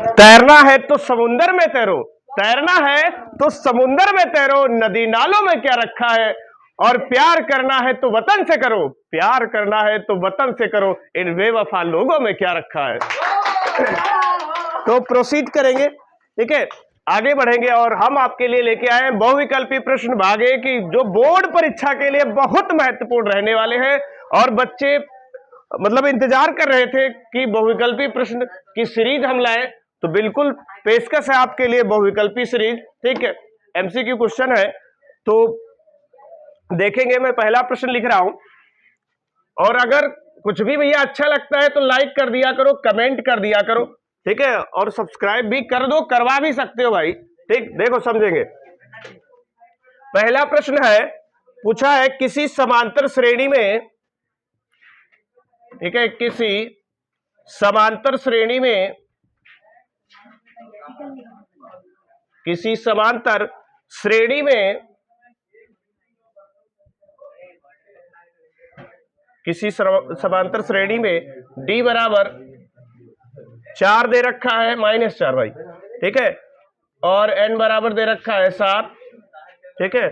तैरना है तो समुंदर में तैरो, तैरना है तो समुंदर में तैरो, नदी नालों में क्या रखा है, और प्यार करना है तो वतन से करो, प्यार करना है तो वतन से करो, इन बेवफा लोगों में क्या रखा है। तो प्रोसीड करेंगे, ठीक है, आगे बढ़ेंगे और हम आपके लिए लेके आए हैं बहुविकल्पी प्रश्न भाग ए की, जो बोर्ड परीक्षा के लिए बहुत महत्वपूर्ण रहने वाले हैं। और बच्चे मतलब इंतजार कर रहे थे कि बहुविकल्पी प्रश्न की सीरीज हम लाए, तो बिल्कुल पेशकश है आपके लिए बहुविकल्पी सीरीज, ठीक है। एमसीक्यू क्वेश्चन है, तो देखेंगे। मैं पहला प्रश्न लिख रहा हूं, और अगर कुछ भी भैया अच्छा लगता है तो लाइक कर दिया करो, कमेंट कर दिया करो, ठीक है, और सब्सक्राइब भी कर दो, करवा भी सकते हो भाई, ठीक। देखो समझेंगे। पहला प्रश्न है, पूछा है किसी समांतर श्रेणी में, ठीक है, किसी समांतर श्रेणी में, किसी समांतर श्रेणी में, किसी समांतर श्रेणी में d बराबर 4 दे रखा है, -4 भाई, ठीक है, और n बराबर दे रखा है 7, ठीक है,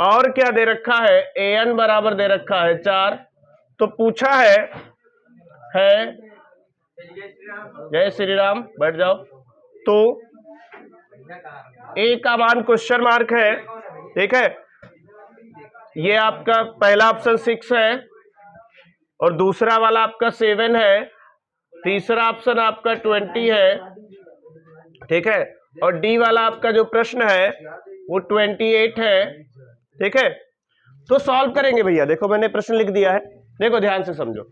और क्या दे रखा है, an बराबर दे रखा है 4। तो पूछा है जय श्री राम, बैठ जाओ। तो ए का मान क्वेश्चन मार्क है, ठीक है, ये आपका पहला ऑप्शन 6 है, और दूसरा वाला आपका 7 है, तीसरा ऑप्शन आपका 20 है, ठीक है, और डी वाला आपका जो प्रश्न है वो 28 है, ठीक है। तो सॉल्व करेंगे भैया। देखो मैंने प्रश्न लिख दिया है, देखो ध्यान से समझो।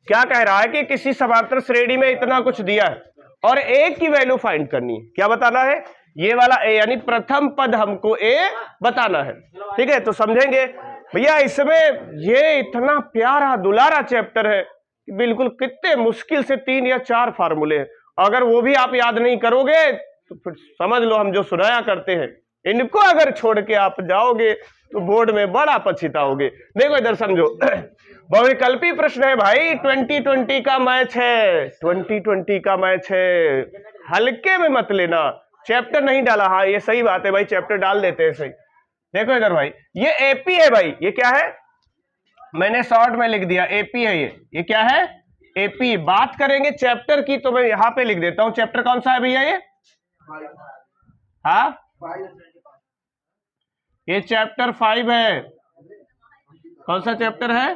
क्या कह रहा है कि किसी समांतर श्रेणी में इतना कुछ दिया है और ए की वैल्यू फाइंड करनी है। क्या बताना है, ये वाला ए, यानी प्रथम पद हमको ए बताना है, ठीक है। तो समझेंगे भैया, इसमें ये इतना प्यारा दुलारा चैप्टर है, बिल्कुल कितने मुश्किल से 3 या 4 फार्मूले हैं, अगर वो भी आप याद नहीं करोगे तो फिर समझ लो हम जो सुनाया करते हैं इनको अगर छोड़ के आप जाओगे तो बोर्ड में बड़ा पछताओगे। देखो इधर समझो, बहुविकल्पी प्रश्न है भाई, 2020 का मैच है, 2020 का मैच है, हल्के में मत लेना। चैप्टर नहीं डाला, हाँ ये सही बात है भाई, चैप्टर डाल देते हैं सही। देखो इधर भाई, ये एपी है भाई, ये क्या है, मैंने शॉर्ट में लिख दिया एपी है, ये क्या है, एपी। बात करेंगे चैप्टर की तो मैं यहां पे लिख देता हूं, चैप्टर कौन सा है भैया ये, हाँ ये चैप्टर 5 है। कौन सा चैप्टर है,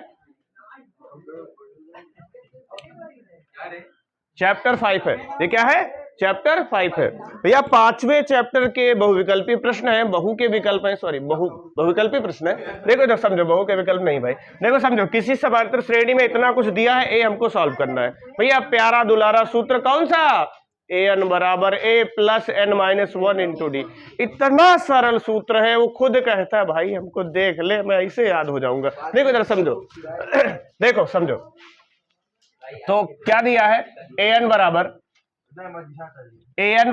चैप्टर 5 है, ये क्या है, चैप्टर 5 है भैया। 5वें चैप्टर के बहुविकल्पी प्रश्न है, बहु के विकल्प है, सॉरी बहुविकल्पी प्रश्न है। देखो इधर समझो, बहु के विकल्प नहीं भाई। देखो समझो, किसी समांतर श्रेणी में इतना कुछ दिया है, ए हमको सॉल्व करना है भैया। प्यारा दुलारा सूत्र कौन सा, an बराबर a plus n-1 into D. इतना सरल सूत्र है, वो खुद कहता है भाई हमको देख ले, मैं ऐसे याद हो जाऊंगा। देखो इधर समझो, देखो समझो, तो क्या दिया है, an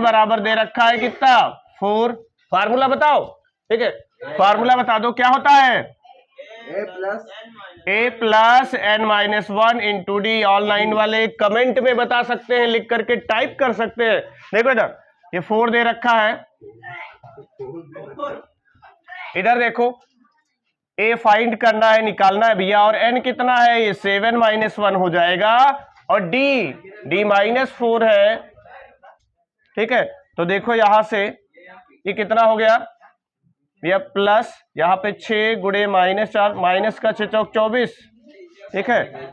बराबर दे रखा है कितना, 4। फार्मूला बताओ, ठीक है, फार्मूला बता दो क्या होता है, a plus n-1 into D. Online वाले कमेंट में बता सकते हैं, लिख करके टाइप कर सकते हैं। देखो इधर ये 4 दे रखा है, इधर देखो a फाइंड करना है, निकालना है भैया, और n कितना है, ये 7-1 हो जाएगा, और d -4 है, ठीक है। तो देखो यहां से ये कितना हो गया भैया, प्लस यहाँ पे 6 गुणे -4, माइनस का 6 चौक 24, ठीक है,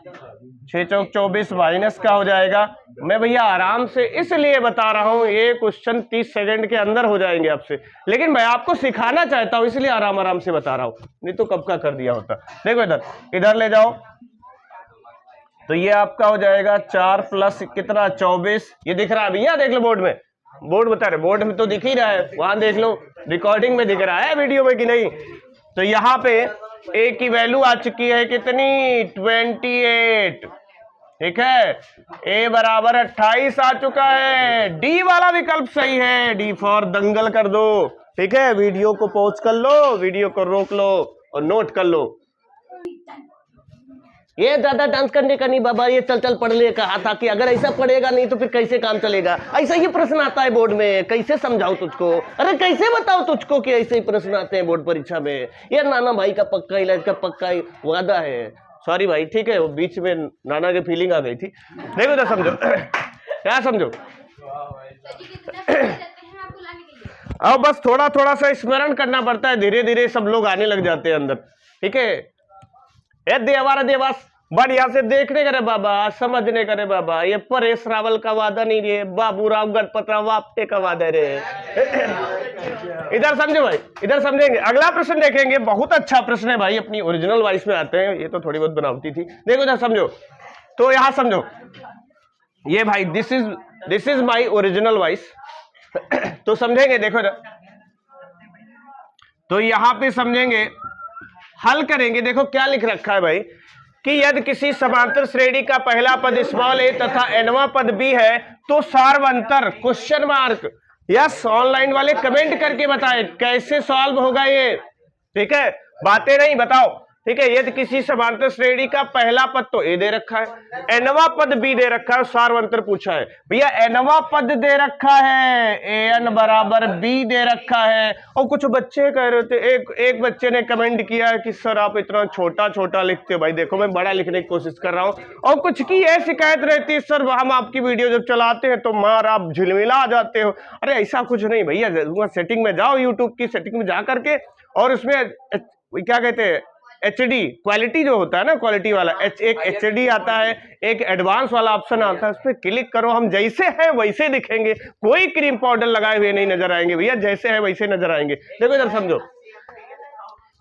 6 चौक 24 माइनस का हो जाएगा। मैं भैया आराम से इसलिए बता रहा हूं, ये क्वेश्चन 30 सेकंड के अंदर हो जाएंगे आपसे, लेकिन मैं आपको सिखाना चाहता हूं इसलिए आराम से बता रहा हूं, नहीं तो कब का कर दिया होता। देखो इधर ले जाओ, तो ये आपका हो जाएगा 4 प्लस कितना, 24। ये दिख रहा है भैया, देख लो बोर्ड में, बोर्ड बता रहे, बोर्ड में तो दिख ही रहा है, वहां देख लो रिकॉर्डिंग में दिख रहा है, वीडियो में कि नहीं। तो यहाँ पे a की वैल्यू आ चुकी है कितनी, 28, ठीक है, a बराबर 28 आ चुका है। डी वाला विकल्प सही है, डी फॉर दंगल कर दो, ठीक है। वीडियो को पॉज कर लो, वीडियो को रोक लो और नोट कर लो। ये ज्यादा डांस करने का नहीं बाबा, ये चल चल पढ़ ले कहा था कि अगर ऐसा पढ़ेगा नहीं तो फिर कैसे काम चलेगा। ऐसा ही प्रश्न आता है बोर्ड में, कैसे समझाओ तुझको, अरे कैसे बताओ तुझको कि ऐसे ही प्रश्न आते हैं बोर्ड परीक्षा में। ये नाना भाई का पक्का इलाज का पक्का वादा है। सॉरी भाई, ठीक है, वो बीच में नाना की फीलिंग आ गई थी। देखो तो समझो क्या समझो, अब बस थोड़ा थोड़ा सा स्मरण करना पड़ता है, धीरे धीरे सब लोग आने लग जाते हैं अंदर। ठीक है, ए देवारा देवास बढ़िया से देखने करे बाबा, समझने करे बाबा, ये परेश रावल का वादा नहीं रे, बाबूराव गणपतराव वाप्टे का वादा रे। इधर समझो भाई, इधर समझेंगे। अगला प्रश्न देखेंगे, बहुत अच्छा प्रश्न है भाई, अपनी ओरिजिनल वॉइस में आते हैं, ये तो थोड़ी बहुत बनावटी थी। देखो इधर समझो, तो यहां समझो, ये भाई this is my original voice. तो समझेंगे, देखो इधर, तो यहां पे समझेंगे, हल करेंगे। देखो क्या लिख रखा है भाई, कि यदि किसी समांतर श्रेणी का पहला पद स्मॉल ए तथा nवां पद बी है तो सार्वंतर क्वेश्चन मार्क। यस, ऑनलाइन वाले कमेंट करके बताएं कैसे सॉल्व होगा ये। ठीक है, बातें नहीं, बताओ। ठीक है, यदि किसी समांतर श्रेणी का पहला पद तो ए दे रखा है, nवां पद बी दे रखा है, सार्वंतर पूछा है भैया, nवां पद दे रखा है, an बराबर b दे रखा है। और कुछ बच्चे कह रहे थे, एक बच्चे ने कमेंट किया है कि सर आप इतना छोटा छोटा लिखते हो। भाई देखो, मैं बड़ा लिखने की कोशिश कर रहा हूँ। और कुछ की यह शिकायत रहती है, सर हम आपकी वीडियो जब चलाते हैं तो मार आप झिलमिला जाते हो। अरे ऐसा कुछ नहीं भैया, सेटिंग में जाओ, यूट्यूब की सेटिंग में जा करके, और उसमें क्या कहते हैं, HD क्वालिटी जो होता है ना, क्वालिटी वाला एक HD आता है, एक एडवांस वाला ऑप्शन आता है, उस पर क्लिक करो, हम जैसे हैं वैसे दिखेंगे, कोई क्रीम पाउडर लगाए हुए नहीं नजर आएंगे भैया, जैसे है वैसे नजर आएंगे। देखो इधर समझो,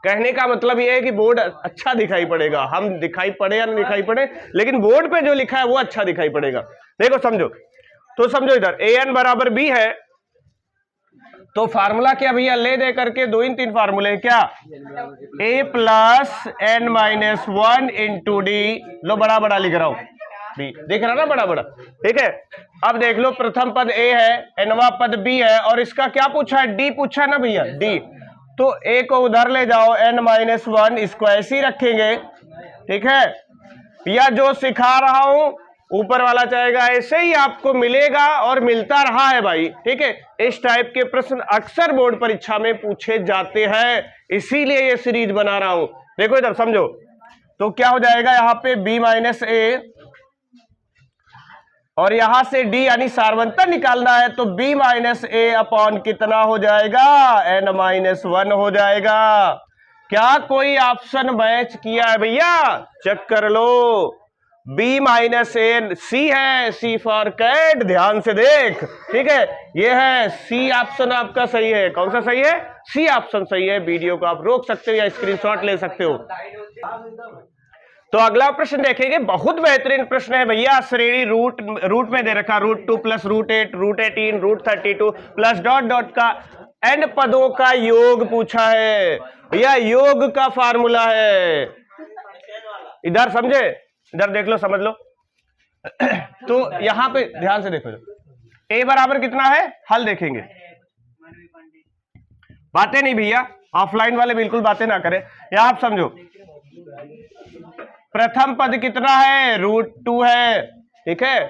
कहने का मतलब ये है कि बोर्ड अच्छा दिखाई पड़ेगा, हम दिखाई पड़े या नहीं दिखाई पड़े, लेकिन बोर्ड पे जो लिखा है वो अच्छा दिखाई पड़ेगा। देखो समझो, तो समझो इधर an बराबर b है, तो फार्मूला क्या भैया, ले दे करके 2 इन 3 फार्मूले क्या, a plus n minus 1 into d. लो बड़ा बड़ा लिख रहा हूं, b देख रहा ना, बड़ा बड़ा। ठीक है, अब देख लो, प्रथम पद a है, nवां पद b है, और इसका क्या पूछा है, d पूछा है ना भैया, d। तो a को उधर ले जाओ, n माइनस 1, इसको ऐसे ही रखेंगे। ठीक है, या जो सिखा रहा हूं ऊपर वाला चाहेगा ऐसे ही आपको मिलेगा, और मिलता रहा है भाई। ठीक है, इस टाइप के प्रश्न अक्सर बोर्ड परीक्षा में पूछे जाते हैं, इसीलिए ये सीरीज बना रहा हूं। देखो इधर समझो, तो क्या हो जाएगा, यहां पे b माइनस ए, और यहां से d यानी सार्वंतर निकालना है, तो b माइनस ए अपॉन कितना हो जाएगा, n माइनस 1 हो जाएगा। क्या कोई ऑप्शन मैच किया है भैया, चेक कर लो। b माइनस ए, सी है, सी फॉर कैट, ध्यान से देख। ठीक है, ये है सी ऑप्शन आपका सही है। कौन सा सही है, सी ऑप्शन सही है। वीडियो को आप रोक सकते हो या स्क्रीनशॉट ले सकते हो। तो अगला प्रश्न देखेंगे, बहुत बेहतरीन प्रश्न है भैया। श्रेणी रूट में दे रखा, √2 प्लस √8, √18, √32 प्लस डॉट डॉट का n पदों का योग पूछा है भैया, योग का फार्मूला है। इधर समझे, इधर देख लो, समझ लो। तो यहां पे ध्यान से देखो, a बराबर कितना है, हल देखेंगे। बातें नहीं भैया, ऑफलाइन वाले बिल्कुल बातें ना करें। यहां आप समझो, प्रथम पद कितना है, √2 है। ठीक है,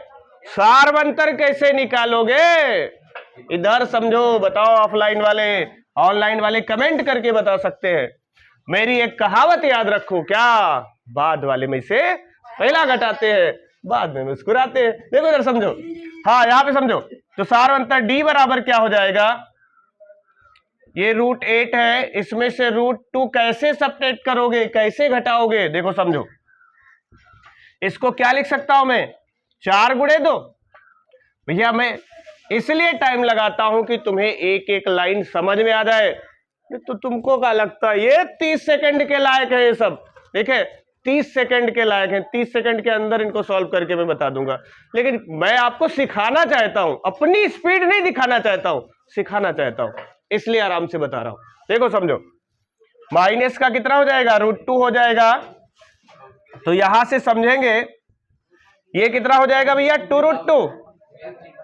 सार्वंतर कैसे निकालोगे, इधर समझो, बताओ। ऑफलाइन वाले, ऑनलाइन वाले कमेंट करके बता सकते हैं। मेरी एक कहावत याद रखो, क्या, बाद वाले में से पहला घटाते हैं, बाद में मुस्कुराते हैं। देखो इधर समझो, हाँ यहां पे समझो, तो सार्वंतर d बराबर क्या हो जाएगा, ये √8 है, इसमें से √2 कैसे सब्ट्रैक्ट करोगे, कैसे घटाओगे। देखो समझो, इसको क्या लिख सकता हूं मैं, 4 गुणे 2। भैया मैं इसलिए टाइम लगाता हूं कि तुम्हें एक एक लाइन समझ में आ जाए। तो तुमको क्या लगता है, ये 30 सेकंड के लायक है ये सब। देखे, 30 सेकंड के लायक है, 30 सेकंड के अंदर इनको सॉल्व करके मैं बता दूंगा। लेकिन मैं आपको सिखाना चाहता हूं, अपनी स्पीड नहीं दिखाना चाहता हूं, सिखाना चाहता हूं, इसलिए आराम से बता रहा हूं। देखो समझो, माइनस का कितना हो जाएगा, √2 हो जाएगा। तो यहां से समझेंगे, ये कितना हो जाएगा भैया, 2√2।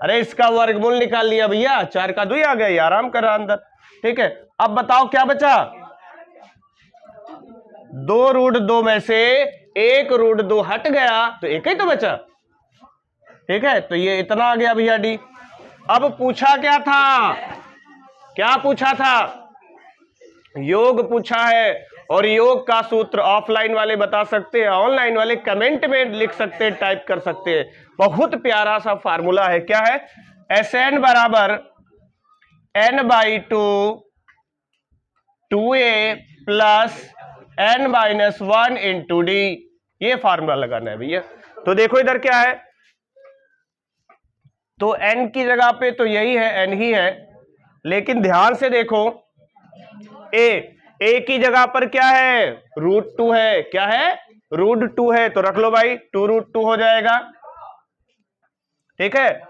अरे इसका वर्गमूल निकाल लिया भैया, 4 का 2 आ गया, आराम कर रहा अंदर। ठीक है, अब बताओ क्या बचा, 2√2 में से एक रूट 2 हट गया तो एक ही तो बचा, ठीक है। तो ये इतना आ गया भैया डी। अब पूछा क्या था, क्या पूछा था, योग पूछा है। और योग का सूत्र ऑफलाइन वाले बता सकते हैं, ऑनलाइन वाले कमेंट में लिख सकते हैं, टाइप कर सकते हैं। बहुत प्यारा सा फार्मूला है, क्या है, Sn बराबर n/2 2a plus n-1 into D. ये फार्मूला लगाना है भैया। तो देखो इधर क्या है, तो n की जगह पे तो यही है, n ही है, लेकिन ध्यान से देखो a की जगह पर क्या है, √2 है, क्या है, √2 है, तो रख लो भाई 2√2 हो जाएगा, ठीक है।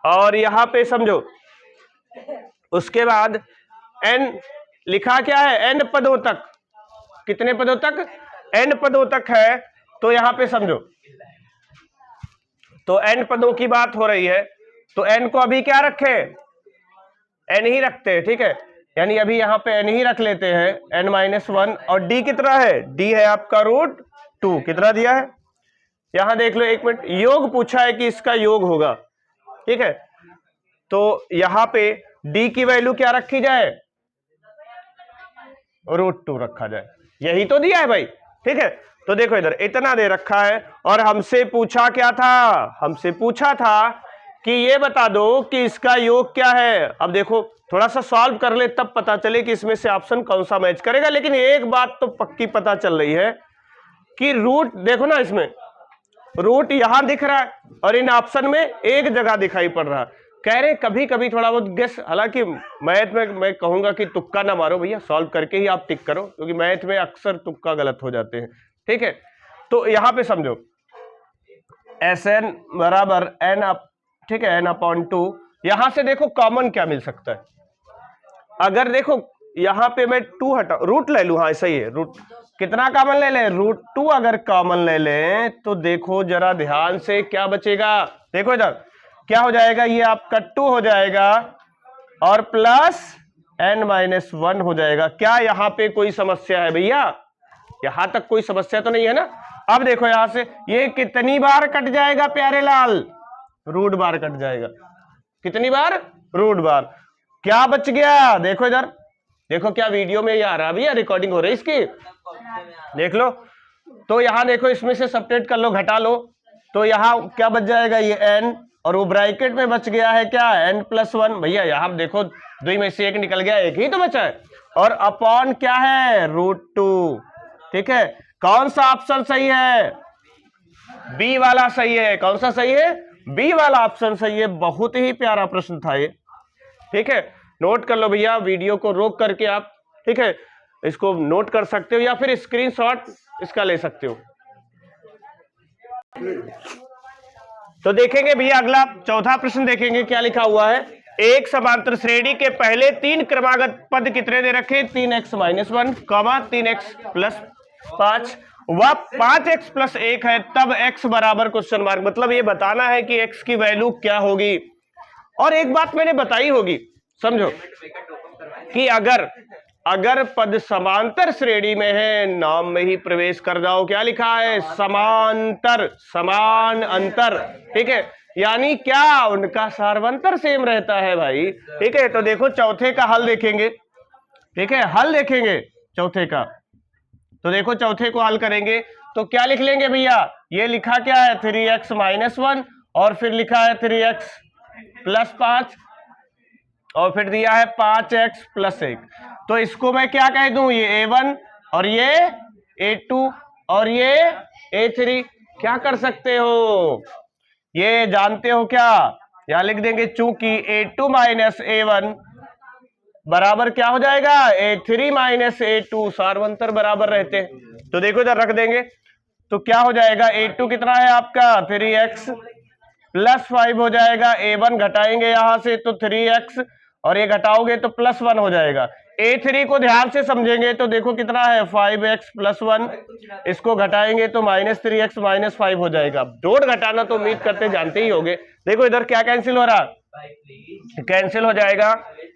और यहां पे समझो, उसके बाद n लिखा क्या है, n पदों तक, कितने पदों तक, n पदों तक है। तो यहां पे समझो, तो n पदों की बात हो रही है, तो n को अभी क्या रखे, n ही रखते हैं, ठीक है। यानी अभी यहां पे n ही रख लेते हैं, n-1। और d कितना है, d है आपका √2, कितना दिया है, यहां देख लो, एक मिनट, योग पूछा है कि इसका योग होगा, ठीक है। तो यहां पे d की वैल्यू क्या रखी जाए, √2 रखा जाए, यही तो दिया है भाई, ठीक है। तो देखो इधर इतना दे रखा है, और हमसे पूछा क्या था, हमसे पूछा था कि ये बता दो कि इसका योग क्या है। अब देखो थोड़ा सा सॉल्व कर ले, तब पता चले कि इसमें से ऑप्शन कौन सा मैच करेगा। लेकिन एक बात तो पक्की पता चल रही है कि रूट देखो ना, इसमें रूट यहां दिख रहा है और इन ऑप्शन में एक जगह दिखाई पड़ रहा है। कह रहे कभी कभी थोड़ा बहुत गेस, हालांकि मैथ में मैं कहूंगा कि तुक्का ना मारो भैया, सॉल्व करके ही आप टिक करो, क्योंकि मैथ में अक्सर तुक्का गलत हो जाते हैं, ठीक है। तो यहां पे समझो Sn बराबर n, ठीक है, n/2। यहां से देखो कॉमन क्या मिल सकता है, अगर देखो यहां पे मैं 2 हटा, रूट ले लू, हाँ सही है, रूट कितना कॉमन ले लें, √2 अगर कॉमन ले लें तो देखो जरा ध्यान से क्या बचेगा, देखो इधर क्या हो जाएगा, ये आपका 2 हो जाएगा और प्लस n-1 हो जाएगा। क्या यहां पे कोई समस्या है भैया, यहां तक कोई समस्या तो नहीं है ना। अब देखो यहां से ये कितनी बार कट जाएगा प्यारे लाल, √ बार कट जाएगा, कितनी बार, √ बार। क्या बच गया, देखो इधर, देखो क्या वीडियो में ये आ रहा है भैया, रिकॉर्डिंग हो रही है इसकी, देख लो। तो यहां देखो इसमें से सब्ट्रैक्ट कर लो, घटा लो, तो यहां क्या बच जाएगा, ये n, और वो ब्रैकेट में बच गया है क्या, n+1। भैया यहां देखो 2 में से 1 निकल गया, एक ही तो बचा है, और अपॉन क्या है, √2, ठीक है। कौन सा ऑप्शन सही है, बी वाला सही है। कौन सा सही है, बी वाला ऑप्शन सही है। बहुत ही प्यारा प्रश्न था ये, ठीक है। नोट कर लो भैया, वीडियो को रोक करके आप, ठीक है, इसको नोट कर सकते हो या फिर स्क्रीनशॉट इसका ले सकते हो। तो देखेंगे भैया अगला चौथा प्रश्न देखेंगे, क्या लिखा हुआ है, एक समांतर श्रेणी के पहले 3 क्रमागत पद कितने दे रखे, 3x-1, 3x+5, वह 5x+1 है, तब x बराबर क्वेश्चन मार्क। मतलब ये बताना है कि x की वैल्यू क्या होगी। और एक बात मैंने बताई होगी, समझो कि अगर पद समांतर श्रेणी में है, नाम में ही प्रवेश कर जाओ, क्या लिखा है, समांतर, समान अंतर, ठीक है, यानी क्या उनका सार्वंतर सेम रहता है भाई, ठीक है। तो देखो चौथे का हल देखेंगे, ठीक है, हल देखेंगे चौथे का। तो देखो चौथे को हल करेंगे तो क्या लिख लेंगे भैया, ये लिखा क्या है, 3x-1, और फिर लिखा है 3x+5, और फिर दिया है 5x+1। तो इसको मैं क्या कह दूं, ये a1 और ये a2 और ये a3। क्या कर सकते हो, ये जानते हो क्या, यहां लिख देंगे, चूंकि a2 - a1 बराबर क्या हो जाएगा, a3 - a2, सार्वंतर बराबर रहते हैं। तो देखो इधर रख देंगे, तो क्या हो जाएगा, a2 कितना है आपका, 3x+5 हो जाएगा, a1 घटाएंगे यहां से तो 3x, और ये घटाओगे तो +1 हो जाएगा। a3 को ध्यान से समझेंगे तो देखो कितना है, 5x+1, इसको घटाएंगे तो -3x - 5 हो जाएगा। जोड़ घटाना तो उम्मीद करते जानते ही होंगे। देखो इधर क्या कैंसिल हो रहा, कैंसिल हो जाएगा,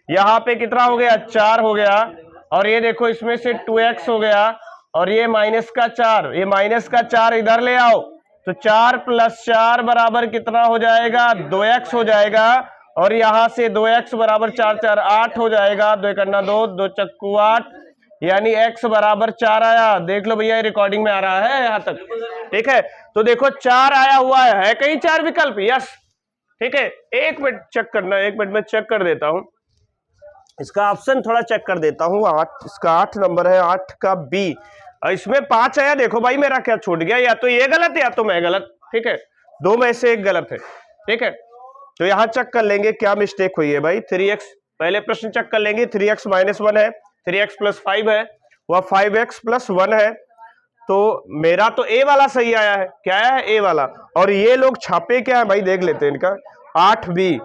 यहाँ पे कितना हो गया, 4 हो गया, और ये देखो इसमें से 2x हो गया, और ये माइनस का 4, ये माइनस का 4 इधर ले आओ, तो 4 + 4 बराबर कितना हो जाएगा, 2x हो जाएगा। और यहां से 2x बराबर 4 4 8 हो जाएगा, 2 करना 2, 2 चक्कू 8, यानी x बराबर 4 आया। देख लो भैया रिकॉर्डिंग में आ रहा है यहां तक, ठीक है। तो देखो 4 आया हुआ है कहीं 4 विकल्प, यस, ठीक है। एक मिनट चेक करना, एक मिनट में चेक कर देता हूं, इसका ऑप्शन थोड़ा चेक कर देता हूं। 8, इसका 8 नंबर है, 8 का बी, इसमें 5 आया। देखो भाई मेरा क्या छूट गया, या तो ये गलत है या तो मैं गलत, ठीक है, दो में से एक गलत है, ठीक है। तो यहां चेक कर लेंगे क्या मिस्टेक हुई है भाई। 3x, पहले प्रश्न चेक कर लेंगे, 3x - 1 है, 3x + 5 है, वह 5x + 1 है। तो मेरा तो ए वाला सही आया है, क्या आया है, ए वाला। और ये लोग छापे क्या है भाई, देख लेते हैं इनका, 8b,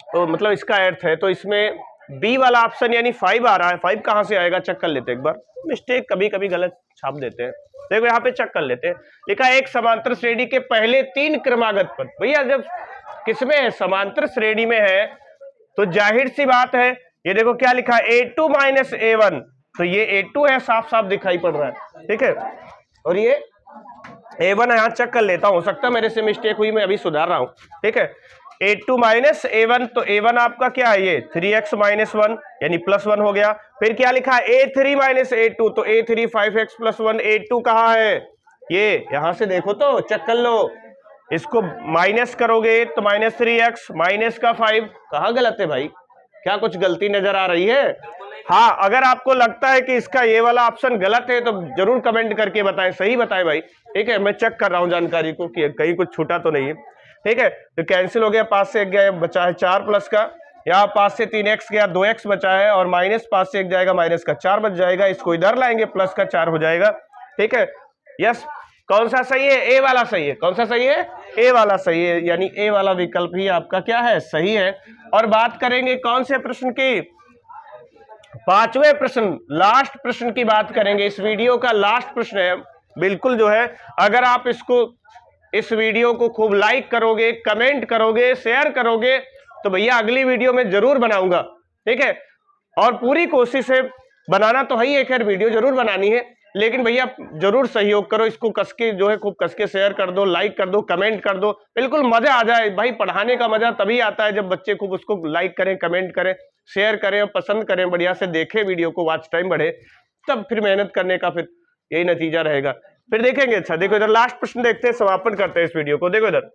तो मतलब इसका अर्थ है, तो इसमें बी वाला ऑप्शन यानी 5 आ रहा है। 5 कहां से आएगा, चेक कर लेते हैं एक बार, मिस्टेक कभी कभी गलत छाप देते हैं। देखो यहाँ पे चेक कर लेते हैं, लिखा एक समांतर श्रेणी के पहले 3 क्रमागत पद। भैया जब किसमें है, समांतर श्रेणी में है, तो जाहिर सी बात है, ये देखो क्या लिखा है, a2 - a1, तो ये a2 है, साफ साफ दिखाई पड़ रहा है, ठीक है। और ये a1 है, यहाँ चेक कर लेता हूं, हो सकता है मेरे से मिस्टेक हुई, मैं अभी सुधार रहा हूं, ठीक है। a2 - a1, तो a1 आपका क्या है, ये 3x - 1 यानी +1 हो गया। फिर क्या लिखा है, a3 - a2, तो a3 5x + 1, a2 कहाँ है, ये यहां से देखो तो चेक कर लो, इसको माइनस करोगे तो -3x -5, कहाँ गलत है भाई, क्या कुछ गलती नजर आ रही है। हाँ, अगर आपको लगता है कि इसका ये वाला ऑप्शन गलत है तो जरूर कमेंट करके बताएं, सही बताएं भाई, ठीक है। मैं चेक कर रहा हूं जानकारी को कि कहीं कुछ छूटा तो नहीं है, ठीक है। तो कैंसिल हो गया, 5 से 1 गया, बचा है 4 प्लस का, यहाँ 5 से 3x गया, 2x बचा है, और -5 से 1 जाएगा, माइनस का 4 बच जाएगा, इसको इधर लाएंगे, प्लस का 4 हो जाएगा, ठीक है। यस, कौन सा सही है, ए वाला सही है, कौन सा सही है, ए वाला सही है, यानी ए वाला विकल्प ही आपका क्या है, सही है। और बात करेंगे कौन से प्रश्न की, 5वें प्रश्न, लास्ट प्रश्न की बात करेंगे, इस वीडियो का लास्ट प्रश्न है बिल्कुल जो है। अगर आप इस वीडियो को खूब लाइक करोगे, कमेंट करोगे, शेयर करोगे, तो भैया अगली वीडियो में जरूर बनाऊंगा, ठीक है। और पूरी कोशिश है, बनाना तो है ही, एक वीडियो जरूर बनानी है, लेकिन भैया जरूर सहयोग करो, इसको कसके जो है खूब कसके शेयर कर दो, लाइक कर दो, कमेंट कर दो, बिल्कुल मजा आ जाए भाई। पढ़ाने का मजा तभी आता है जब बच्चे खूब उसको लाइक करें, कमेंट करें, शेयर करें और पसंद करें, बढ़िया से देखें वीडियो को, वॉच टाइम बढ़े, तब फिर मेहनत करने का फिर यही नतीजा रहेगा। फिर देखेंगे, अच्छा देखो इधर लास्ट प्रश्न देखते हैं, समापन करते हैं इस वीडियो को। देखो इधर,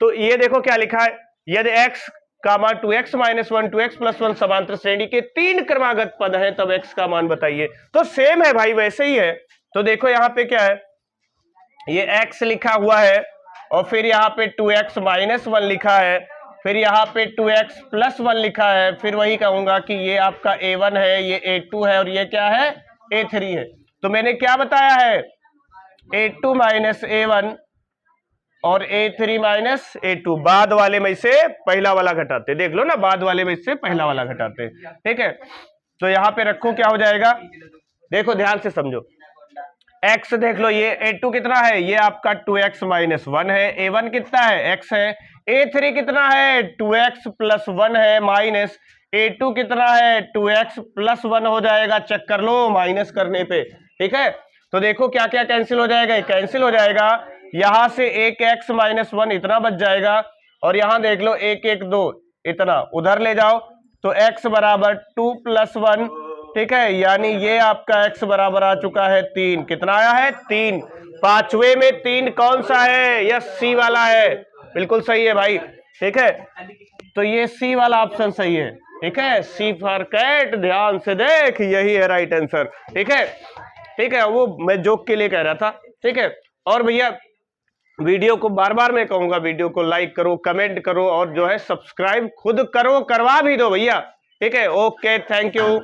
तो ये देखो क्या लिखा है, यदि x, 2x - 1 2x + 1 समांतर श्रेणी के 3 क्रमागत पद हैं, तब x का मान बताइए। तो सेम है भाई, वैसे ही है। तो देखो यहाँ पे क्या है, ये x लिखा हुआ है, और फिर यहाँ पे 2x - 1 लिखा है, फिर यहाँ पे 2x + 1 लिखा है, फिर वही कहूंगा कि ये आपका a1 है, ये a2 है, और ये क्या है, a3 है। तो मैंने क्या बताया है, a2 - a1 और a3 - a2, बाद वाले में से पहला वाला घटाते, देख लो ना, बाद वाले में से पहला वाला घटाते, ठीक है। तो यहाँ पे रखो, क्या हो जाएगा, देखो ध्यान से समझो, x देख लो, ये a2 कितना है, ये आपका 2x - 1 है, a1 कितना है, x है, a3 कितना है, 2x + 1 है, माइनस a2 कितना है, 2x + 1 हो जाएगा, चेक कर लो माइनस करने पे, ठीक है। तो देखो क्या क्या कैंसिल हो जाएगा, कैंसिल हो जाएगा, यहां से 1x - 1 इतना बच जाएगा, और यहां देख लो 1 1 2 इतना उधर ले जाओ, तो x बराबर 2 + 1, ठीक है, यानी ये आपका x बराबर आ चुका है 3, कितना आया है, 3। 5वें में 3 कौन सा है, यस सी वाला है, बिल्कुल सही है भाई, ठीक है। तो ये सी वाला ऑप्शन सही है, ठीक है, सी फॉर कैट, ध्यान से देख, यही है राइट आंसर, ठीक है, ठीक है। वो मैं जोक के लिए कह रहा था, ठीक है। और भैया वीडियो को बार बार मैं कहूंगा, वीडियो को लाइक करो, कमेंट करो, और जो है सब्सक्राइब खुद करो, करवा भी दो भैया, ठीक है। Okay, thank you.